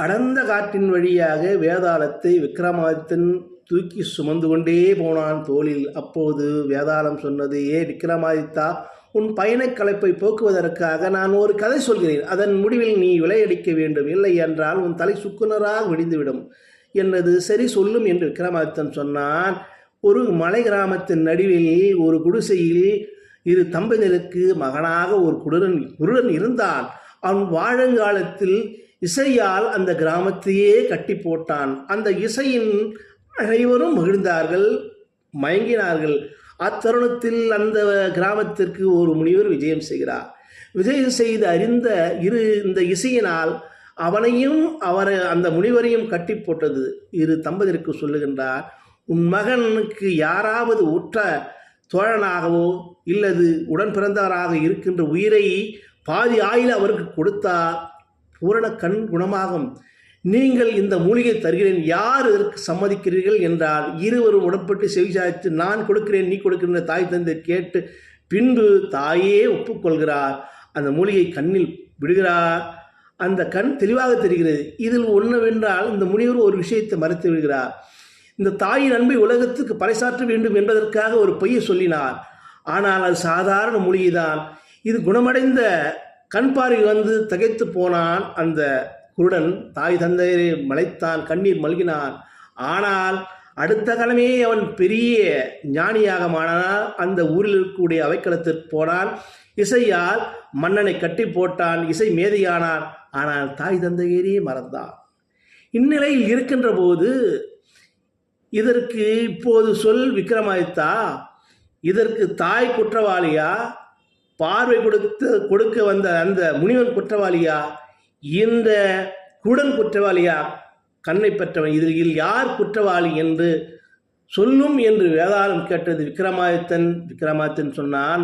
அடர்ந்த காற்றின் வழியாக வேதாளத்தை விக்ரமாதித்தன் தூக்கி சுமந்து கொண்டே போனான் தோளில். அப்போது வேதாளம் சொன்னது, ஏ விக்ரமாதித்தா, உன் பயணக் களைப்பை போக்குவதற்காக நான் ஒரு கதை சொல்கிறேன். அதன் முடிவில் நீ விளையடிக்க வேண்டும், இல்லை என்றால் உன் தலை சுக்குநராக விடிந்துவிடும் என்றது. சரி, சொல்லும் என்று விக்ரமாதித்தன் சொன்னான். ஒரு மலை கிராமத்தின் நடுவில் ஒரு குடிசையில் இரு தம்பதியருக்கு மகனாக ஒரு குருடன் இருந்தான். அவன் வாழுங்காலத்தில் இசையால் அந்த கிராமத்தையே கட்டி போட்டான். அந்த இசையின் அனைவரும் மகிழ்ந்தார்கள், மயங்கினார்கள். அத்தருணத்தில் அந்த கிராமத்திற்கு ஒரு முனிவர் விஜயம் செய்கிறார். விஜயம் செய்து அறிந்த இந்த இசையினால் அவனையும் அந்த முனிவரையும் கட்டி போட்டது. இரு தம்பதியருக்கு சொல்லுகின்றார், உன் மகனுக்கு யாராவது உற்ற தோழனாகவோ இல்லது உடன் பிறந்தவராக இருக்கின்ற உயிரை பாதி ஆயுள் அவருக்கு கொடுத்தால் பூரண கண் குணமாகும். நீங்கள் இந்த மூலிகை தருகிறேன், யார் இதற்கு சம்மதிக்கிறீர்கள் என்றால் இருவரும் உடன்பட்டு செவிசாய்த்து, நான் கொடுக்கிறேன், நீ கொடுக்கின்ற தாய் தந்தை கேட்டு பின்பு தாயே ஒப்புக்கொள்கிறார். அந்த மூலிகை கண்ணில் விடுகிறார். அந்த கண் தெளிவாக தெரிகிறது. இதில் ஒன்றுவென்றால் இந்த முனிவர் ஒரு விஷயத்தை மறைத்து விடுகிறார். இந்த தாயின் அன்பை உலகத்துக்கு பறைசாற்ற வேண்டும் என்பதற்காக ஒரு பொய்யை சொல்லினார். ஆனால் அது சாதாரண மூலிகைதான். இது குணமடைந்த கண் பார்வை வந்து திகைத்து போனான் அந்த குருடன். தாய் தந்தையரை மலைத்தான், கண்ணீர் மல்கினான். ஆனால் அடுத்த காலமே அவன் பெரிய ஞானியாக மாறினான். அந்த ஊரில் இருக்கக்கூடிய அவைக்களத்திற்கு போனான். இசையால் மன்னனை கட்டி போட்டான். இசை மேதையானான். ஆனால் தாய் தந்தையரே மறந்தான். இந்நிலையில் இருக்கின்ற போது இதற்கு இப்போது சொல் விக்ரமாதித்தா, இதற்கு தாய் குற்றவாளியா, பார்வை கொடுக்க வந்த அந்த முனிவன் குற்றவாளியா, இந்த குருடன் குற்றவாளியா, கண்ணை பெற்றவன், இதில் யார் குற்றவாளி என்று சொல்லும் என்று வேதாளம் கேட்டது. விக்ரமாதித்தன் சொன்னான்,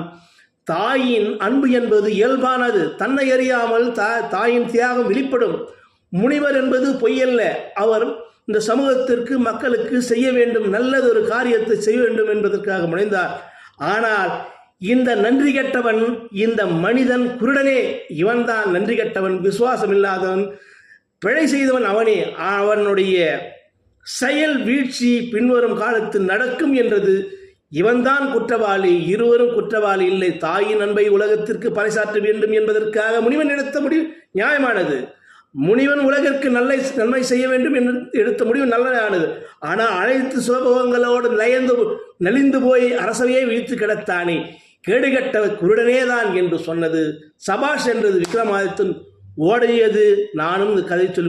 தாயின் அன்பு என்பது இயல்பானது. தன்னை அறியாமல் தாயின் தியாகம் வெளிப்படும். முனிவர் என்பது பொய்யல்ல. அவர் இந்த சமூகத்திற்கு மக்களுக்கு செய்ய வேண்டும், நல்லதொரு காரியத்தை செய்ய வேண்டும் என்பதற்காக முனைந்தார். ஆனால் இந்த நன்றி கெட்டவன், இந்த மனிதன் குருடனே, இவன்தான் நன்றி கெட்டவன், விசுவாசம் இல்லாதவன், பிழை செய்தவன் அவனே. அவனுடைய செயல் வீழ்ச்சி பின்வரும் காலத்தில் நடக்கும் என்றது. இவன்தான் குற்றவாளி, இருவரும் குற்றவாளி இல்லை. தாயின் அன்பை உலகத்திற்கு பறைசாற்ற வேண்டும் என்பதற்காக முனிவன் எடுத்த முடிவு நியாயமானது. முனிவன் உலகிற்கு நன்மை செய்ய வேண்டும் என்று எடுத்த முடிவு நல்லதானது. ஆனால் அனைத்து சுகபோகங்களோடு நலிந்து போய் அரசவையே வீழ்த்து கிடத்தானே, கேடுகட்ட குருடனேதான் என்று சொன்னது. சபாஷ் என்றது விக்ரமாதித்தன். ஓடியது. நானும் இந்த கதை சொல்லி